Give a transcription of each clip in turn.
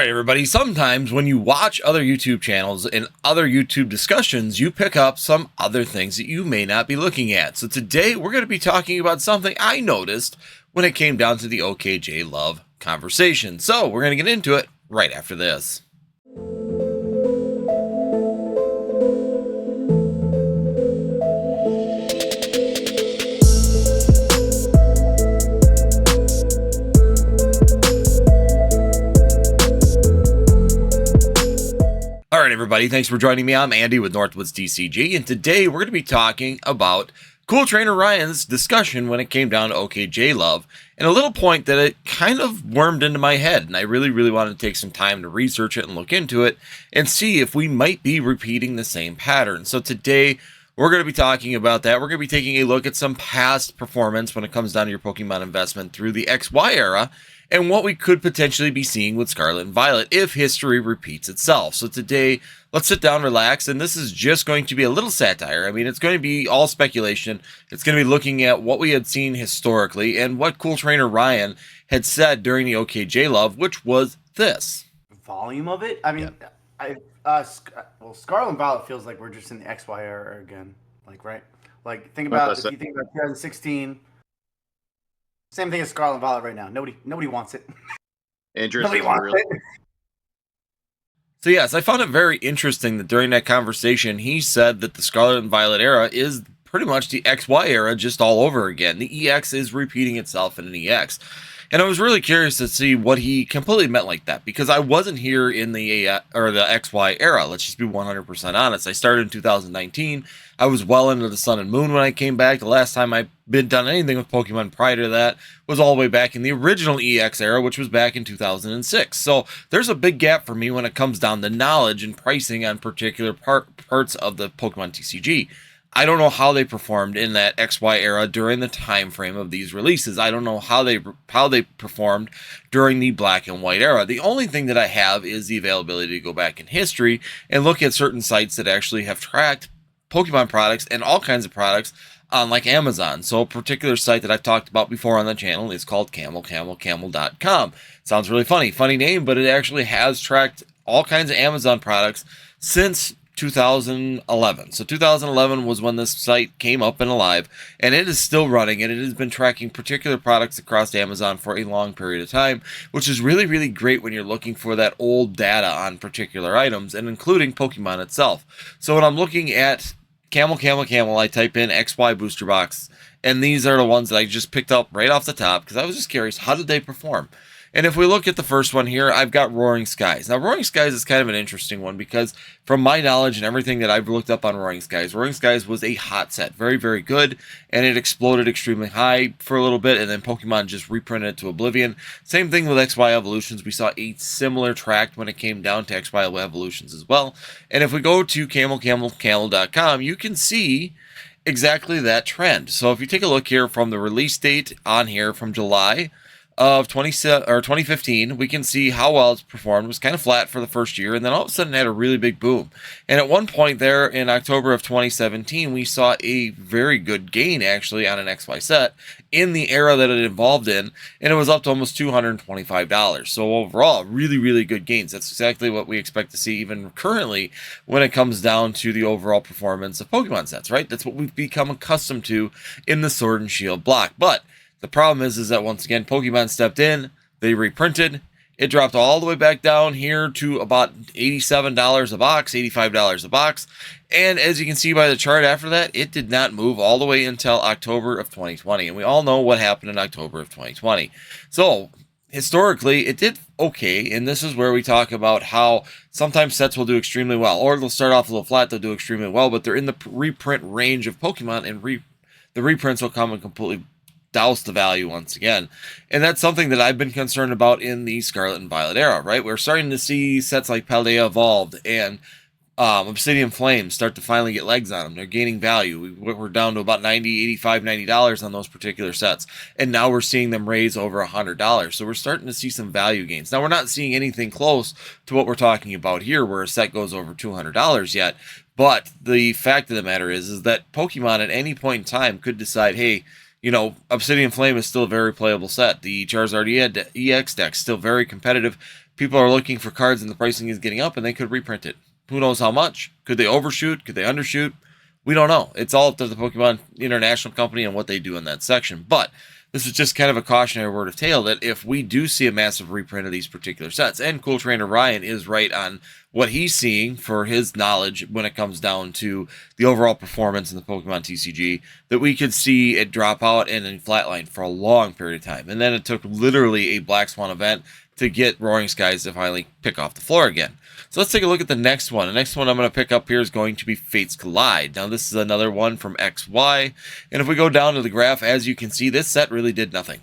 Alright everybody, sometimes when you watch other YouTube channels and other YouTube discussions, you pick up some other things that you may not be looking at. So today we're going to be talking about something I noticed when it came down to the okJluv conversation. So we're going to get into it right after this. Alright everybody, thanks for joining me. I'm Andy with NorthwoodsCollectors, and today we're going to be talking about Cool Trainer Ryan's discussion when it came down to okJluv, and a little point that it kind of wormed into my head, and I really wanted to take some time to research it and look into it, and see if we might be repeating the same pattern. So today, we're going to be talking about that. We're going to be taking a look at some past performance when it comes down to your Pokemon investment through the XY era, and what we could potentially be seeing with Scarlet and Violet if history repeats itself. So today, let's sit down, relax, and this is just going to be a little satire. I mean, it's going to be all speculation. It's going to be looking at what we had seen historically and what Cool Trainer Ryan had said during the okJluv, which was this. Volume of it? I mean, well, Scarlet and Violet feels like we're just in the XY era again. Like, right? Like, think about, if you think about 2016, same thing as Scarlet and Violet right now. Nobody wants it. Nobody wants it. So yes, I found it very interesting that during that conversation, he said that the Scarlet and Violet era is pretty much the XY era just all over again. The EX is repeating itself in an EX. And I was really curious to see what he completely meant like that, because I wasn't here in the XY era. Let's just be 100% honest. I started in 2019. I was well into the Sun and Moon when I came back. The last time I've done anything with Pokemon prior to that was all the way back in the original EX era, which was back in 2006. So there's a big gap for me when it comes down to knowledge and pricing on particular parts of the Pokemon TCG. I don't know how they performed in that XY era during the time frame of these releases. I don't know how they performed during the Black and White era. The only thing that I have is the availability to go back in history and look at certain sites that actually have tracked Pokemon products and all kinds of products on like Amazon. So a particular site that I've talked about before on the channel is called camel.com. Sounds really funny name, but it actually has tracked all kinds of Amazon products since 2011. So 2011 was when this site came up and alive, and it is still running, and it has been tracking particular products across Amazon for a long period of time, which is really great when you're looking for that old data on particular items, and including Pokemon itself. So when I'm looking at Camel, I type in XY booster box, and these are the ones that I just picked up right off the top because I was just curious, how did they perform? And if we look at the first one here, I've got Roaring Skies. Now, Roaring Skies is kind of an interesting one because from my knowledge and everything that I've looked up on Roaring Skies was a hot set. Very good, and it exploded extremely high for a little bit, and then Pokemon just reprinted it to oblivion. Same thing with XY Evolutions. We saw a similar track when it came down to XY Evolutions as well. And if we go to camel.com, you can see exactly that trend. So if you take a look here from the release date on here from July of 2015, we can see how well it's performed. It was kind of flat for the first year, and then all of a sudden it had a really big boom. And at one point there in October of 2017, we saw a very good gain actually on an XY set in the era that it evolved in, and it was up to almost $225. So overall, really good gains. That's exactly what we expect to see even currently when it comes down to the overall performance of Pokemon sets, right? That's what we've become accustomed to in the Sword and Shield block. But the problem is that once again, Pokemon stepped in, they reprinted, it dropped all the way back down here to about $87 a box, $85 a box, and as you can see by the chart after that, it did not move all the way until October of 2020, and we all know what happened in October of 2020. So, historically, it did okay, and this is where we talk about how sometimes sets will do extremely well, or they'll start off a little flat, they'll do extremely well, but they're in the reprint range of Pokemon, and the reprints will come and completely douse the value once again. And that's something that I've been concerned about in the Scarlet and Violet era, right? We're starting to see sets like Paldea Evolved and Obsidian Flame start to finally get legs on them. They're gaining value. We're down to about $90, $85, $90 on those particular sets. And now we're seeing them raise over $100. So we're starting to see some value gains. Now, we're not seeing anything close to what we're talking about here, where a set goes over $200 yet. But the fact of the matter is that Pokemon at any point in time could decide, hey, you know, Obsidian Flame is still a very playable set. The Charizard EX deck still very competitive, People are looking for cards and the pricing is getting up, and they could reprint it. Who knows how much? Could they overshoot? Could they undershoot? We don't know. It's all up to the Pokemon International Company and what they do in that section. But this is just kind of a cautionary word of tale that if we do see a massive reprint of these particular sets, and Cool Trainer Ryan is right on what he's seeing for his knowledge when it comes down to the overall performance in the Pokemon TCG, that we could see it drop out and then flatline for a long period of time. And then it took literally a Black Swan event to get Roaring Skies to finally pick off the floor again. So let's take a look at the next one. The next one I'm going to pick up here is going to be Fates Collide. Now this is another one from XY, and if we go down to the graph, as you can see, this set really did nothing.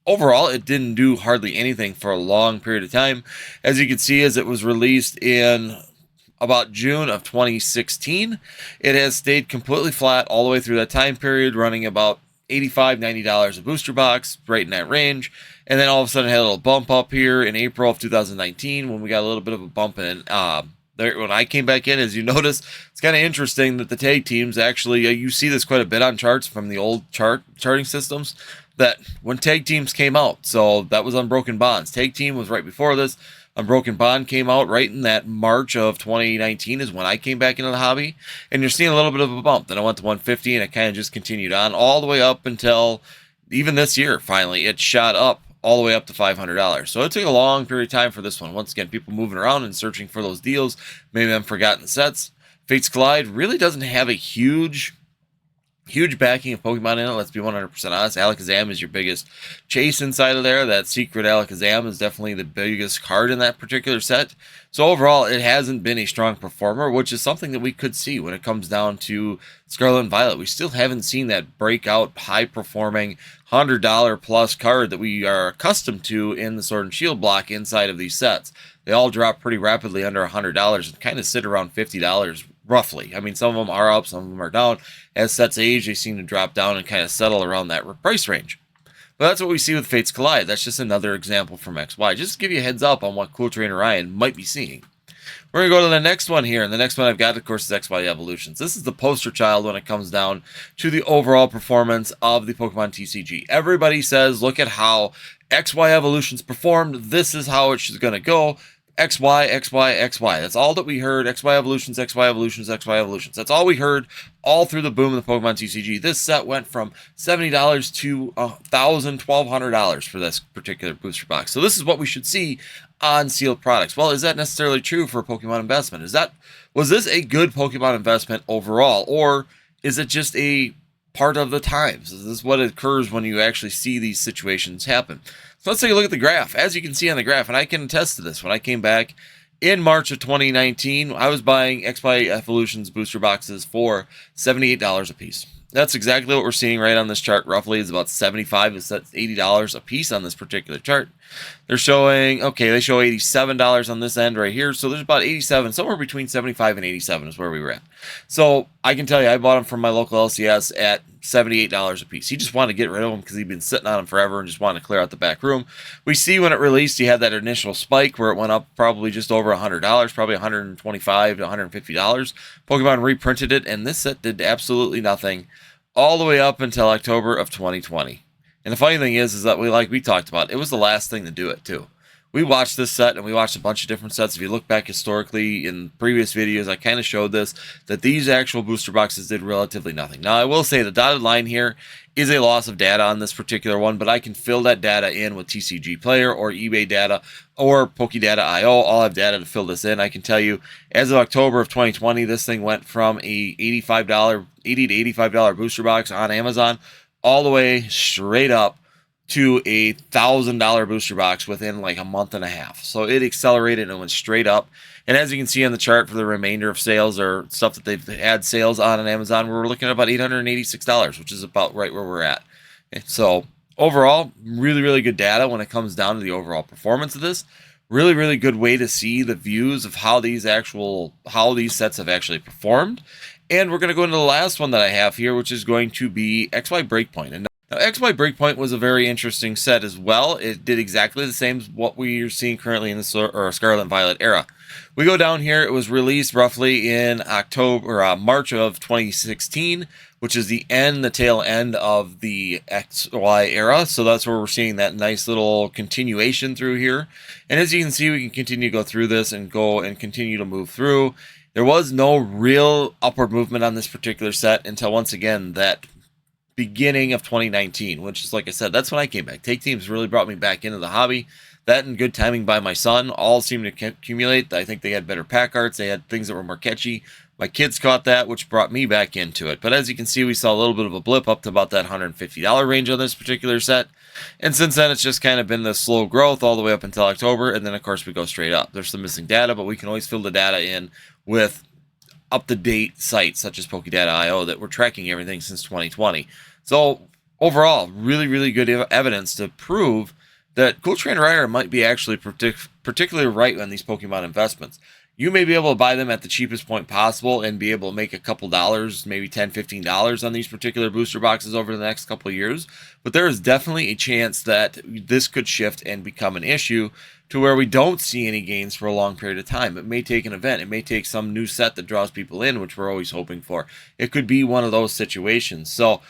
Overall, it didn't do hardly anything for a long period of time. As you can see, as it was released in about June of 2016, it has stayed completely flat all the way through that time period, running about $85, $90 a booster box, right in that range. And then all of a sudden it had a little bump up here in April of 2019 when we got a little bit of a bump in. When I came back in, as you notice, it's kind of interesting that the tag teams actually, you see this quite a bit on charts from the old charting systems, that when tag teams came out, so that was Unbroken Bonds. Tag team was right before this. Unbroken Bond came out right in that March of 2019 is when I came back into the hobby. And you're seeing a little bit of a bump. Then I went to 150 and it kind of just continued on all the way up until even this year, finally. It shot up all the way up to $500. So it took a long period of time for this one. Once again, people moving around and searching for those deals. Maybe them forgotten sets. Fates Collide really doesn't have a huge backing of Pokemon in it. Let's be 100% honest. Alakazam is your biggest chase inside of there. That secret Alakazam is definitely the biggest card in that particular set. So overall, it hasn't been a strong performer, which is something that we could see when it comes down to Scarlet and Violet. We still haven't seen that breakout, high-performing, $100 plus card that we are accustomed to in the Sword and Shield block inside of these sets. They all drop pretty rapidly under $100 and kind of sit around $50 roughly. I mean, some of them are up, some of them are down. As sets age, they seem to drop down and kind of settle around that price range. But that's what we see with Fates Collide. That's just another example from XY. Just to give you a heads up on what Cool Trainer Ryan might be seeing. We're going to go to the next one here, and the next one I've got, of course, is XY Evolutions. This is the poster child when it comes down to the overall performance of the Pokemon TCG. Everybody says, look at how XY Evolutions performed. This is how it's going to go. XY, XY, XY. That's all that we heard. XY Evolutions, XY Evolutions, XY Evolutions. That's all we heard all through the boom of the Pokemon TCG. This set went from $70 to $1,000, $1,200 for this particular booster box. So this is what we should see on sealed products. Well, is that necessarily true for a Pokemon investment? Was this a good Pokemon investment overall, or is it just a part of the times? This is what occurs when you actually see these situations happen. So let's take a look at the graph. As you can see on the graph, and I can attest to this, when I came back in March of 2019, I was buying XY Evolutions booster boxes for $78 a piece. That's exactly what we're seeing right on this chart. Roughly is about $75 to $80 a piece on this particular chart. They're showing, okay, they show $87 on this end right here. So there's about 87, somewhere between 75 and 87 is where we were at. So I can tell you, I bought them from my local LCS at $78 a piece. He just wanted to get rid of them because he'd been sitting on them forever and just wanted to clear out the back room. We see when it released, you had that initial spike where it went up probably just over $100, probably $125 to $150. Pokemon reprinted it, and this set did absolutely nothing all the way up until October of 2020. And the funny thing is that we talked about, it was the last thing to do it too. We watched this set and we watched a bunch of different sets. If you look back historically in previous videos, I kind of showed this, that these actual booster boxes did relatively nothing. Now, I will say the dotted line here is a loss of data on this particular one, but I can fill that data in with TCG Player or eBay data or PokéData.io. I'll have data to fill this in. I can tell you, as of October of 2020, this thing went from a $80 to $85 booster box on Amazon all the way straight up to a $1,000 booster box within like a month and a half. So it accelerated and went straight up. And as you can see on the chart for the remainder of sales or stuff that they've had sales on Amazon, we're looking at about $886, which is about right where we're at. And so overall, really, really good data when it comes down to the overall performance of this. Really, really good way to see the views of how these sets have actually performed. And we're going to go into the last one that I have here, which is going to be XY Breakpoint. And Now, XY Breakpoint was a very interesting set as well. It did exactly the same as what we are seeing currently in the Scarlet and Violet era. We go down here. It was released roughly in March of 2016, which is the tail end of the XY era. So that's where we're seeing that nice little continuation through here. And as you can see, we can continue to go through this and go and continue to move through. There was no real upward movement on this particular set until, once again, that beginning of 2019, which is, like I said, that's when I came back. Take Teams really brought me back into the hobby. That and good timing by my son all seemed to accumulate. I think they had better pack arts. They had things that were more catchy. My kids caught that, which brought me back into it. But as you can see, we saw a little bit of a blip up to about that $150 range on this particular set. And since then, it's just kind of been the slow growth all the way up until October. And then, of course, we go straight up. There's some missing data, but we can always fill the data in with up-to-date sites such as Pokedata.io that we're tracking everything since 2020. So overall, really, really good evidence to prove that Cool Trainer Rider might be actually particularly right on these Pokemon investments. You may be able to buy them at the cheapest point possible and be able to make a couple dollars, maybe $10, $15 on these particular booster boxes over the next couple of years. But there is definitely a chance that this could shift and become an issue to where we don't see any gains for a long period of time. It may take an event. It may take some new set that draws people in, which we're always hoping for. It could be one of those situations. So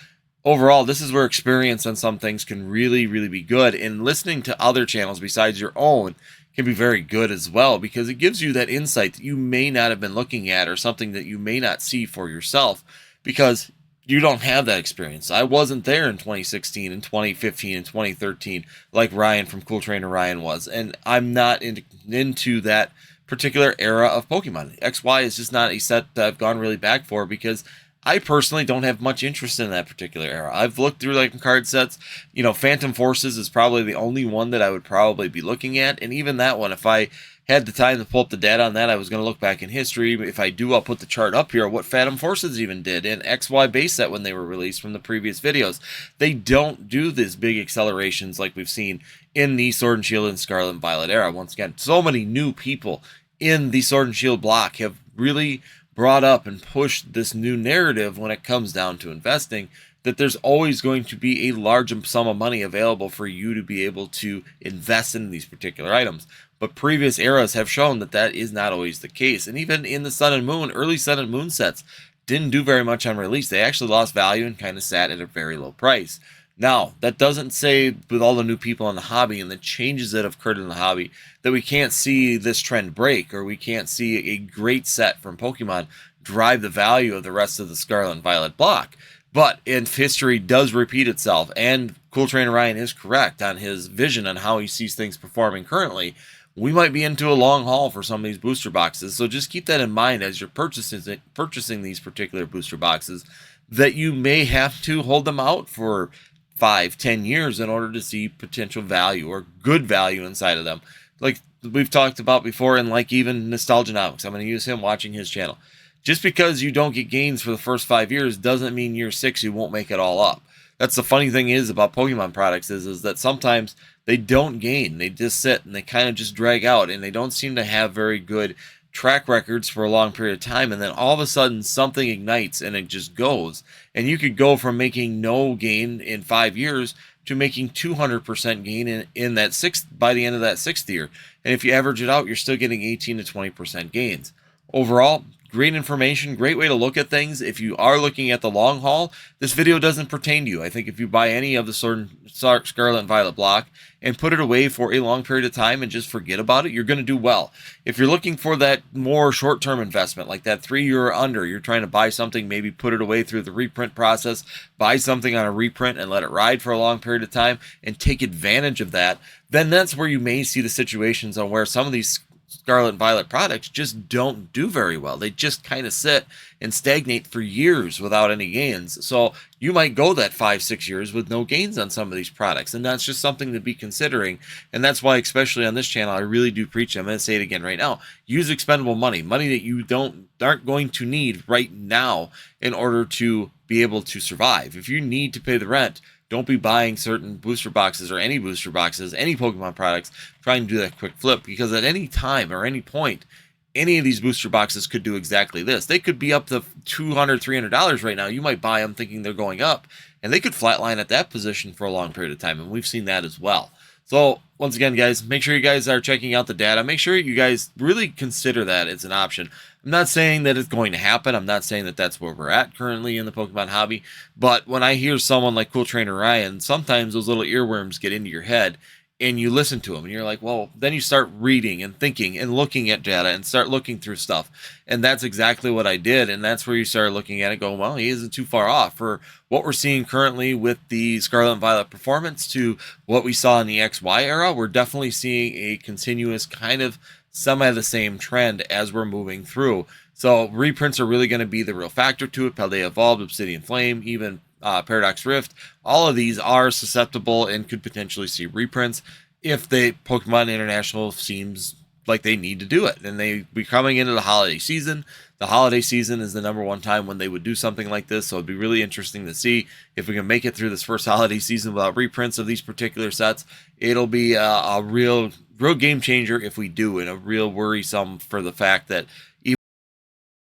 overall, this is where experience on some things can really, really be good. And listening to other channels besides your own can be very good as well, because it gives you that insight that you may not have been looking at, or something that you may not see for yourself because you don't have that experience. I wasn't there in 2016 and 2015 and 2013 like Ryan from Cool Trainer Ryan was, and I'm not into that particular era of Pokemon. XY is just not a set that I've gone really back for because I personally don't have much interest in that particular era. I've looked through like card sets. You know, Phantom Forces is probably the only one that I would probably be looking at. And even that one, if I had the time to pull up the data on that, I was going to look back in history. If I do, I'll put the chart up here of what Phantom Forces even did in XY base set when they were released from the previous videos. They don't do these big accelerations like we've seen in the Sword and Shield and Scarlet and Violet era. Once again, so many new people in the Sword and Shield block have really brought up and pushed this new narrative when it comes down to investing, that there's always going to be a large sum of money available for you to be able to invest in these particular items. But previous eras have shown that that is not always the case. And even in the Sun and Moon, early Sun and Moon sets didn't do very much on release. They actually lost value and kind of sat at a very low price. Now, that doesn't say with all the new people in the hobby and the changes that have occurred in the hobby that we can't see this trend break, or we can't see a great set from Pokemon drive the value of the rest of the Scarlet and Violet block. But if history does repeat itself, and Cool Trainer Ryan is correct on his vision on how he sees things performing currently, we might be into a long haul for some of these booster boxes. So just keep that in mind as you're purchasing these particular booster boxes, that you may have to hold them out for 5-10 years in order to see potential value or good value inside of them. Like we've talked about before, and like even Nostalgianomics, I'm going to use him watching his channel. Just because you don't get gains for the first 5 years doesn't mean year 6 you won't make it all up. That's the funny thing is about Pokemon products is that sometimes they don't gain. They just sit and they kind of just drag out, and they don't seem to have very good track records for a long period of time, and then all of a sudden something ignites and it just goes, and you could go from making no gain in 5 years to making 200% gain in that by the end of that 6th year. And if you average it out, you're still getting 18 to 20% gains. Overall, great information, great way to look at things. If you are looking at the long haul, this video doesn't pertain to you. I think if you buy any of the Scarlet and Violet block and put it away for a long period of time and just forget about it, you're going to do well. If you're looking for that more short-term investment, like that 3 year or under, you're trying to buy something, maybe put it away through the reprint process, buy something on a reprint and let it ride for a long period of time and take advantage of that, then that's where you may see the situations on where some of these Scarlet and Violet products just don't do very well. They just kind of sit and stagnate for years without any gains. So you might go that 5-6 years with no gains on some of these products, and that's just something to be considering. And that's why, especially on this channel, I really do preach, I'm going to say it again right now, use expendable money that you aren't going to need right now in order to be able to survive. If you need to pay the rent, don't be buying certain booster boxes or any booster boxes, any Pokemon products, trying to do that quick flip, because at any time or any point, any of these booster boxes could do exactly this. They could be up to $200, $300 right now. You might buy them thinking they're going up, and they could flatline at that position for a long period of time, and we've seen that as well. So once again, guys, make sure you guys are checking out the data. Make sure you guys really consider that it's an option. I'm not saying that it's going to happen. I'm not saying that that's where we're at currently in the Pokemon hobby. But when I hear someone like Cool Trainer Ryan, sometimes those little earworms get into your head, and you listen to them, and you're like, well, then you start reading and thinking and looking at data and start looking through stuff. And that's exactly what I did. And that's where you start looking at it going, well, he isn't too far off for what we're seeing currently with the Scarlet and Violet performance to what we saw in the XY era. We're definitely seeing a continuous kind of semi the same trend as we're moving through. So reprints are really going to be the real factor to it. Paldea Evolved, Obsidian Flame, even Paradox Rift, all of these are susceptible and could potentially see reprints if the Pokemon International seems like they need to do it. And they be coming into the holiday season. The holiday season is the _1 time when they would do something like this, so it'd be really interesting to see if we can make it through this first holiday season without reprints of these particular sets. It'll be a real game changer if we do, and a real worrisome for the fact that even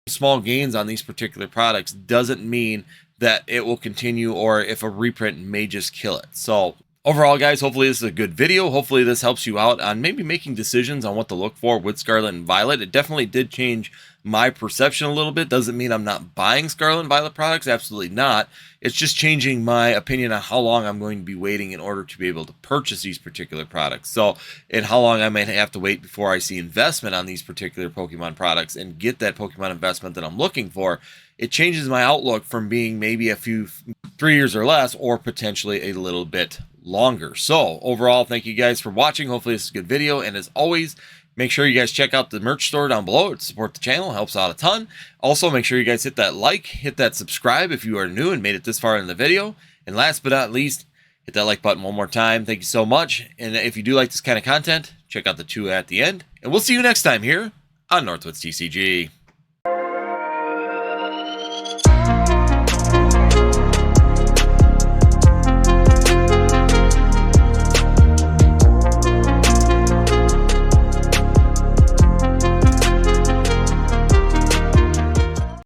small gains on these particular products doesn't mean that it will continue, or if a reprint may just kill it. So overall, guys, hopefully this is a good video. Hopefully this helps you out on maybe making decisions on what to look for with Scarlet and Violet. It definitely did change my perception a little bit. Doesn't mean I'm not buying Scarlet and Violet products. Absolutely not. It's just changing my opinion on how long I'm going to be waiting in order to be able to purchase these particular products. So, and how long I might have to wait before I see investment on these particular Pokemon products and get that Pokemon investment that I'm looking for. It changes my outlook from being maybe a few 3 years or less, or potentially a little bit longer. So overall, thank you guys for watching. Hopefully this is a good video. And as always, make sure you guys check out the merch store down below to support the channel. It helps out a ton. Also, make sure you guys hit that like, hit that subscribe if you are new and made it this far in the video. And last but not least, hit that like button one more time. Thank you so much. And if you do like this kind of content, check out the 2 at the end. And we'll see you next time here on Northwoods TCG.